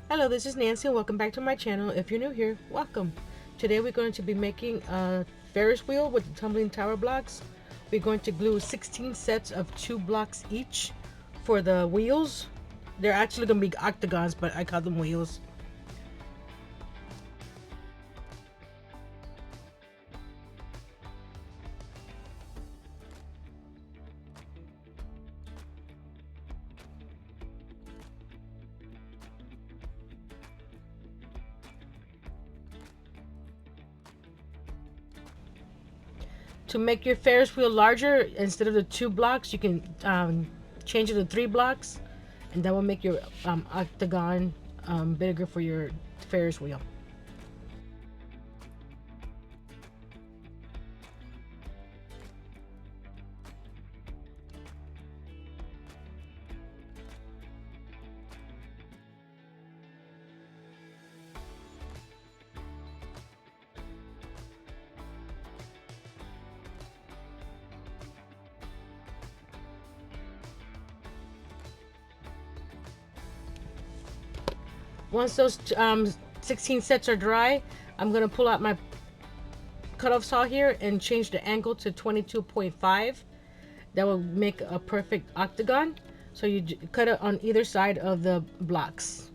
Hello, this is Nancy and welcome back to my channel. If you're new here, welcome. Today we're going to be making a Ferris wheel with the tumbling tower blocks. We're going to glue 16 sets of 2 blocks each for the wheels. They're actually going to be octagons, but I call them wheels. To make your Ferris wheel larger, instead of the 2 blocks, you can change it to 3 blocks, and that will make your octagon bigger for your Ferris wheel. Once those 16 sets are dry, I'm going to pull out my cutoff saw here and change the angle to 22.5. That will make a perfect octagon. So you cut it on either side of the blocks.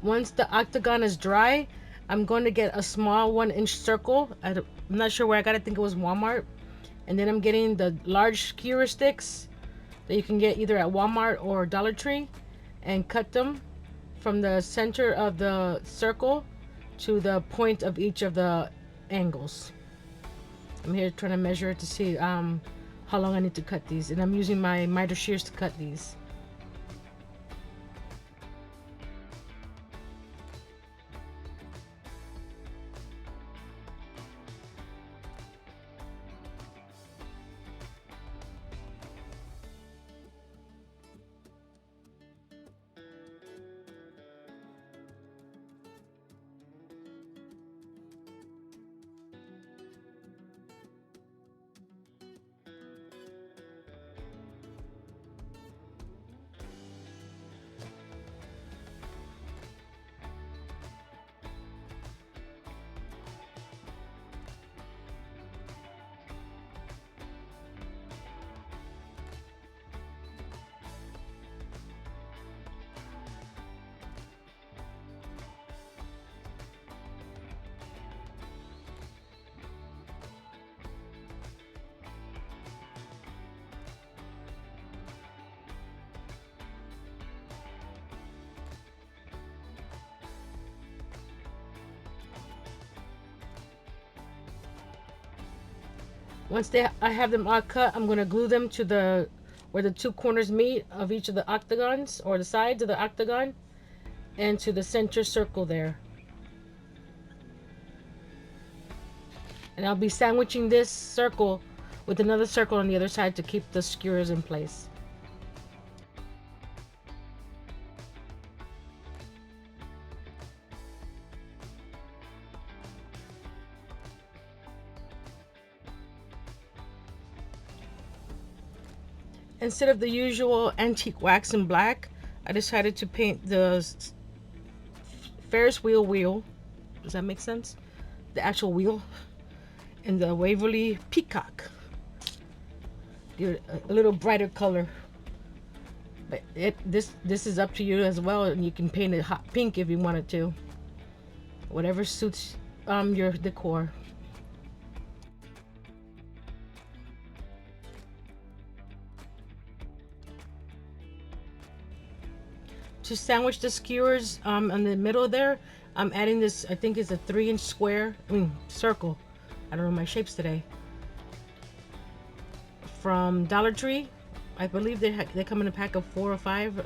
Once the octagon is dry, I'm going to get a small 1-inch circle. I'm not sure where I got it. I think it was Walmart. And then I'm getting the large skewer sticks that you can get either at Walmart or Dollar Tree, and cut them from the center of the circle to the point of each of the angles. I'm here trying to measure it to see how long I need to cut these, and I'm using my miter shears to cut these. Once I have them all cut, I'm going to glue them to the where the 2 corners meet of each of the octagons, or the sides of the octagon, and to the center circle there. And I'll be sandwiching this circle with another circle on the other side to keep the skewers in place. Instead of the usual antique wax and black, I decided to paint the Ferris wheel. Does that make sense? The actual wheel in the Waverly Peacock. Give it a little brighter color. But this is up to you as well, and you can paint it hot pink if you wanted to. Whatever suits your decor. To sandwich the skewers in the middle there, I'm adding this. I think it's a 3-inch square. Circle. I don't know my shapes today. From Dollar Tree, I believe they come in a pack of 4 or 5.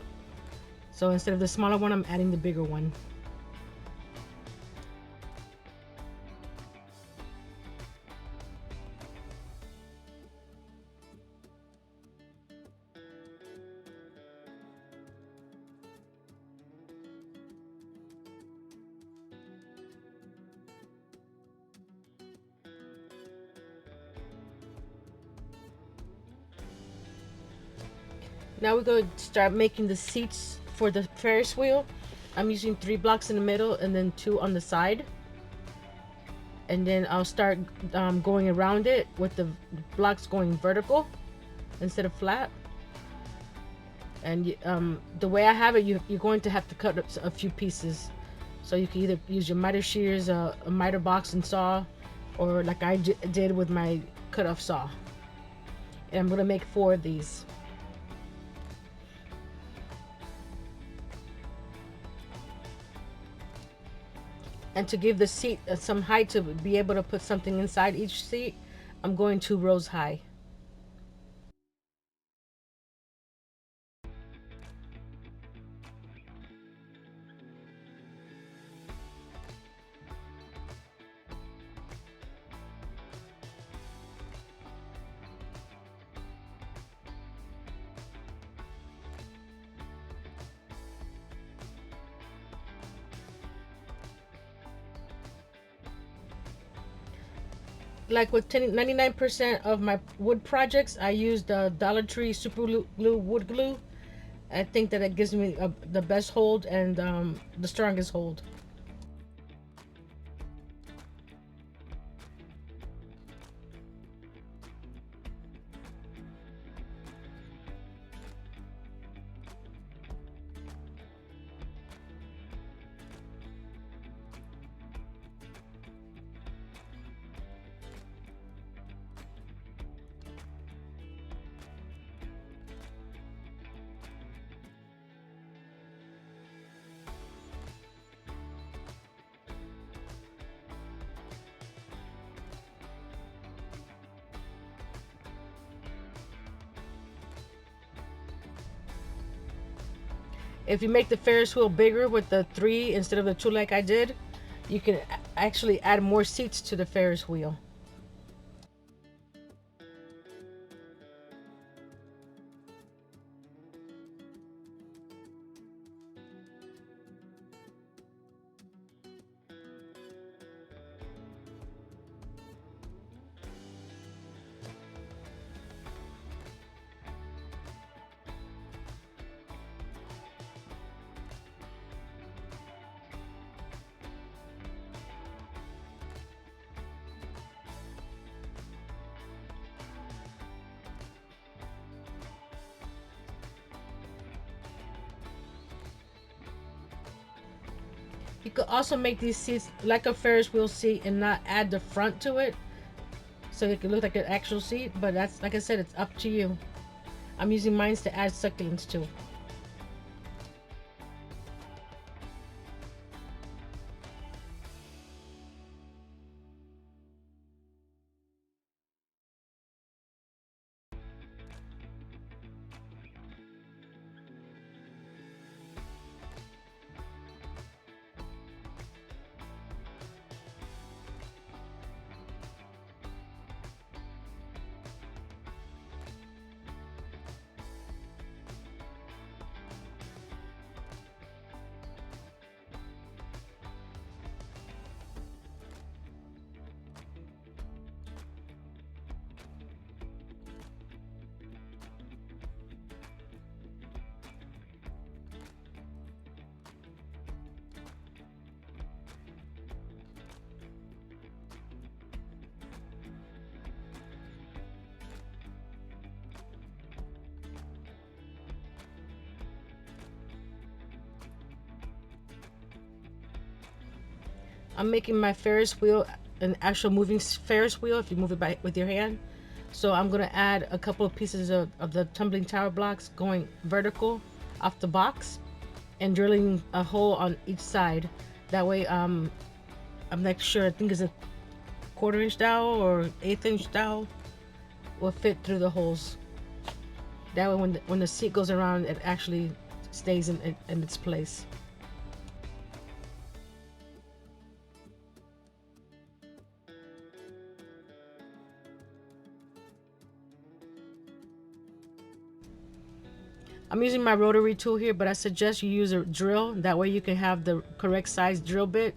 So instead of the smaller one, I'm adding the bigger one. Now we're going to start making the seats for the Ferris wheel. I'm using 3 blocks in the middle and then 2 on the side. And then I'll start going around it with the blocks going vertical instead of flat. And the way I have it, you're going to have to cut a few pieces. So you can either use your miter shears, a miter box and saw, or like I did with my cut-off saw. And I'm going to make 4 of these. And to give the seat some height to be able to put something inside each seat, I'm going 2 rows high. Like with 99% of my wood projects, I use the Dollar Tree Super Glue wood glue. I think that it gives me the best hold and the strongest hold. If you make the Ferris wheel bigger with the 3 instead of the 2 like I did, you can actually add more seats to the Ferris wheel. You could also make these seats like a Ferris wheel seat and not add the front to it, so it can look like an actual seat. But that's, like I said, it's up to you. I'm using mine to add succulents too. I'm making my Ferris wheel an actual moving Ferris wheel if you move it by with your hand. So I'm gonna add a couple of pieces of the tumbling tower blocks going vertical off the box and drilling a hole on each side. That way, I'm not sure. I think it's a 1/4 inch dowel or 1/8 inch dowel will fit through the holes. That way, when the seat goes around, it actually stays in its place. I'm using my rotary tool here, but I suggest you use a drill. That way you can have the correct size drill bit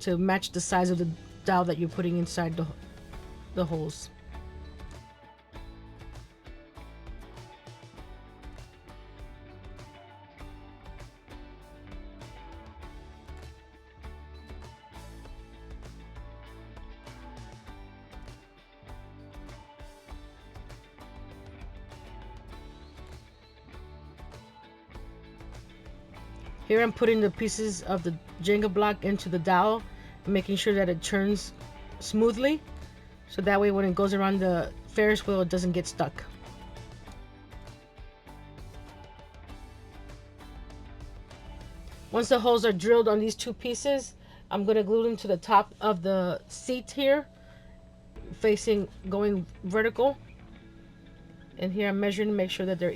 to match the size of the dowel that you're putting inside the holes. Here I'm putting the pieces of the Jenga block into the dowel, making sure that it turns smoothly, so that way when it goes around the Ferris wheel, it doesn't get stuck. Once the holes are drilled on these two pieces, I'm going to glue them to the top of the seat here, facing going vertical. And here I'm measuring to make sure that they're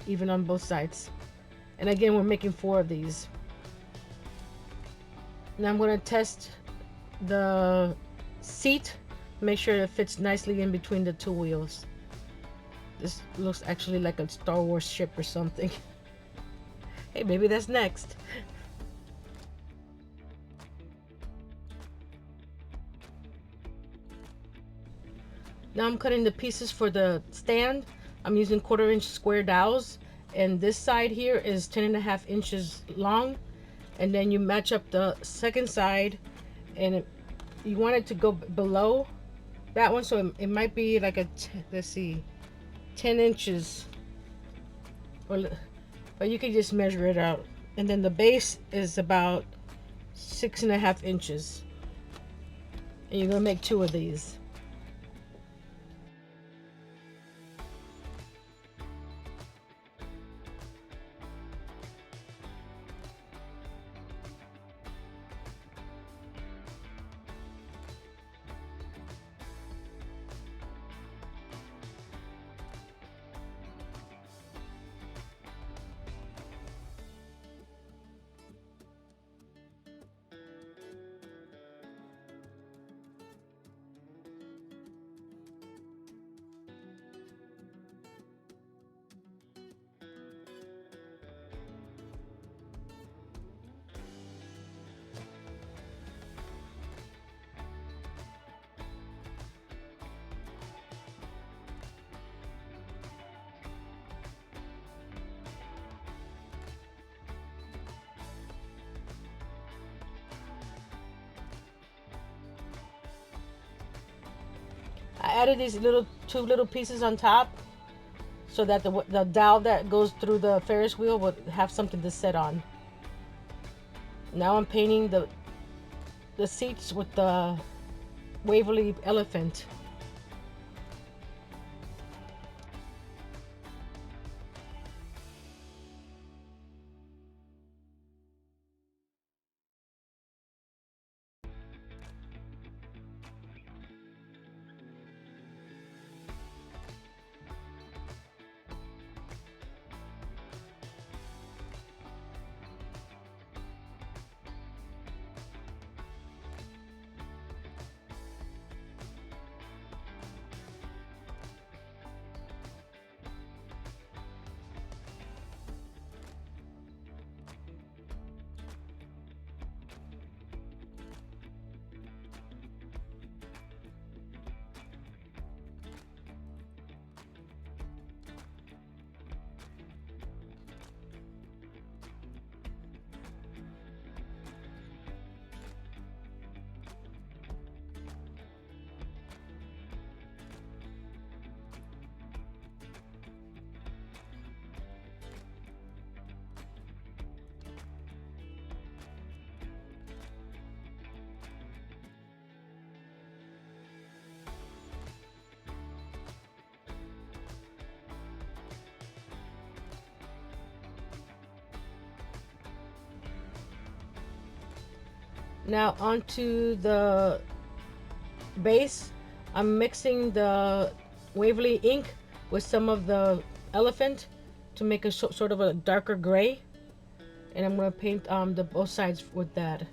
even on both sides. And again, we're making 4 of these. Now I'm going to test the seat, make sure it fits nicely in between the two wheels. This looks actually like a Star Wars ship or something. Hey, maybe that's next. Now I'm cutting the pieces for the stand. I'm using 1/4 inch square dowels, and this side here is 10.5 inches long, and then you match up the second side, and you want it to go below that one, so it might be like let's see, 10 inches, or but you can just measure it out. And then the base is about 6.5 inches, and you're gonna make 2 of these. I added these two little pieces on top so that the dowel that goes through the Ferris wheel would have something to sit on. Now I'm painting the seats with the Waverly elephant. Now onto the base. I'm mixing the Waverly ink with some of the elephant to make a sort of a darker gray, and I'm gonna paint the both sides with that.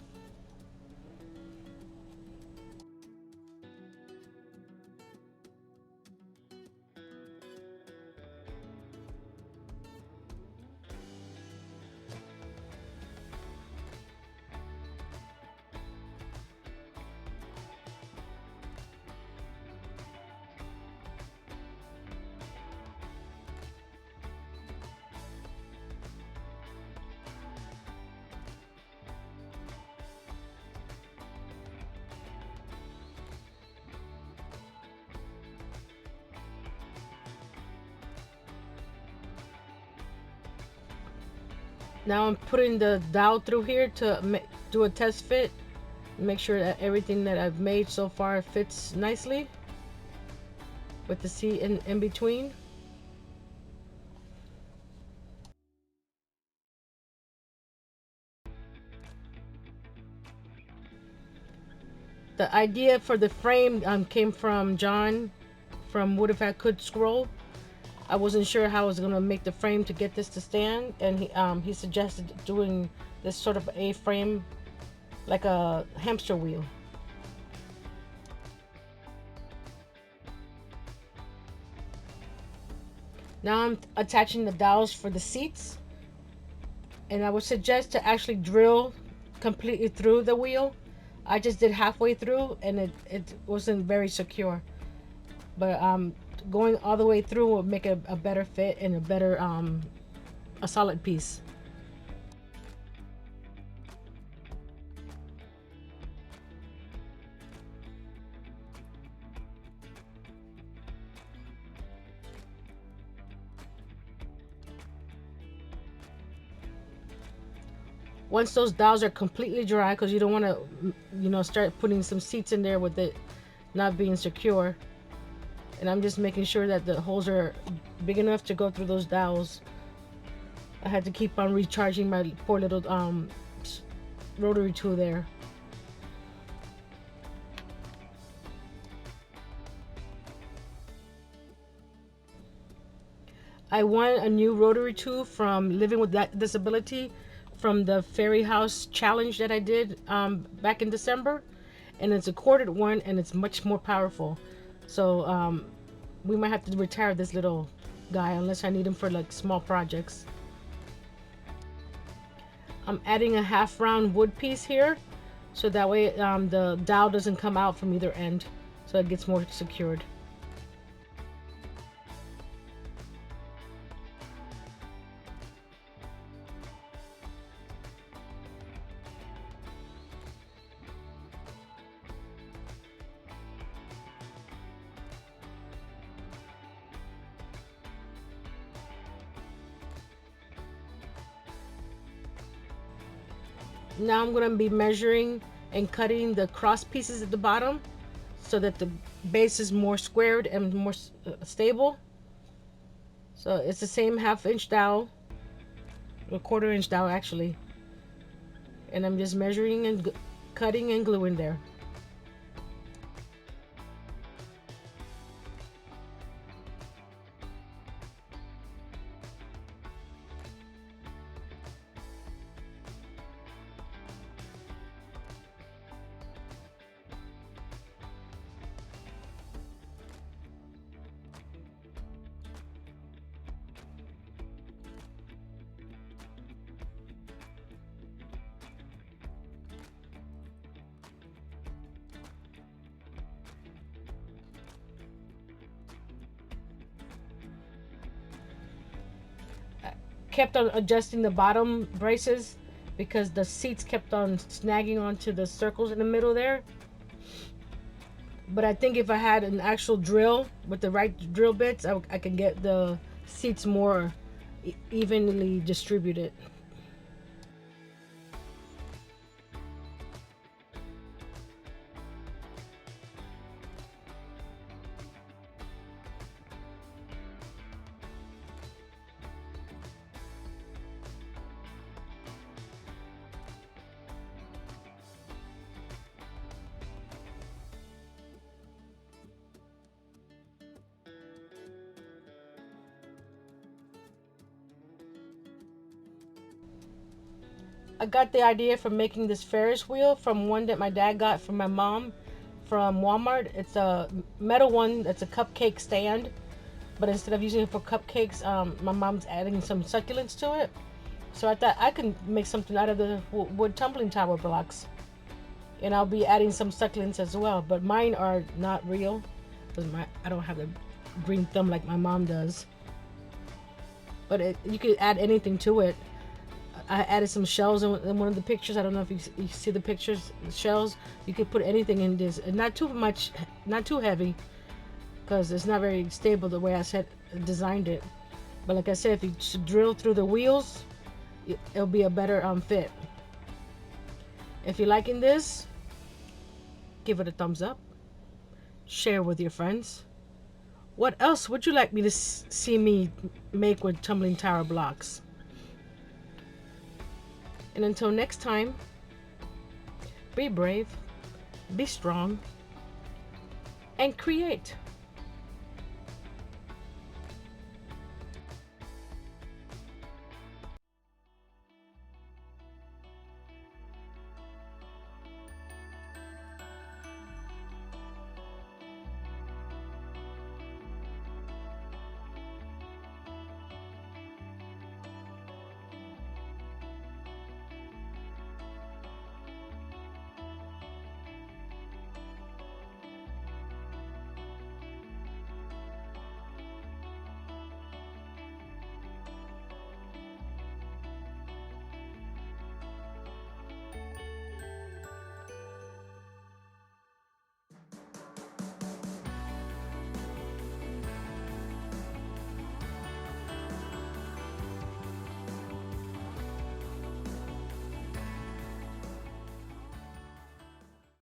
Now I'm putting the dowel through here to do a test fit, make sure that everything that I've made so far fits nicely with the seat in between. The idea for the frame came from John from What If I Could Scroll. I wasn't sure how I was gonna make the frame to get this to stand, and he suggested doing this sort of a frame like a hamster wheel. Now I'm attaching the dowels for the seats, and I would suggest to actually drill completely through the wheel. I just did halfway through, and it wasn't very secure. But going all the way through will make a better fit and a better a solid piece. Once those dowels are completely dry, because you don't want to, start putting some seats in there with it not being secure. And I'm just making sure that the holes are big enough to go through those dowels. I had to keep on recharging my poor little rotary tool there. I won a new rotary tool from Living with That Disability from the Fairy House challenge that I did back in December, and it's a corded one and it's much more powerful. So we might have to retire this little guy unless I need him for like small projects. I'm adding a half round wood piece here, so that way the dowel doesn't come out from either end, so it gets more secured. Now I'm going to be measuring and cutting the cross pieces at the bottom so that the base is more squared and more stable. So it's the same half-inch dowel, a quarter-inch dowel actually, and I'm just measuring and cutting and gluing there. Kept on adjusting the bottom braces because the seats kept on snagging onto the circles in the middle there. But I think if I had an actual drill with the right drill bits, I could get the seats more evenly distributed. I got the idea for making this Ferris wheel from one that my dad got from my mom from Walmart. It's a metal one that's a cupcake stand, but instead of using it for cupcakes, my mom's adding some succulents to it. So I thought I could make something out of the wood tumbling tower blocks, and I'll be adding some succulents as well. But mine are not real because I don't have the green thumb like my mom does. But you could add anything to it. I added some shells in one of the pictures. I don't know if you see the pictures, the shells. You could put anything in this, and not too much, not too heavy, because it's not very stable the way I designed it. But like I said, if you drill through the wheels, it'll be a better fit. If you're liking this, give it a thumbs up. Share with your friends. What else would you like me to see me make with tumbling tower blocks? And until next time, be brave, be strong, and create.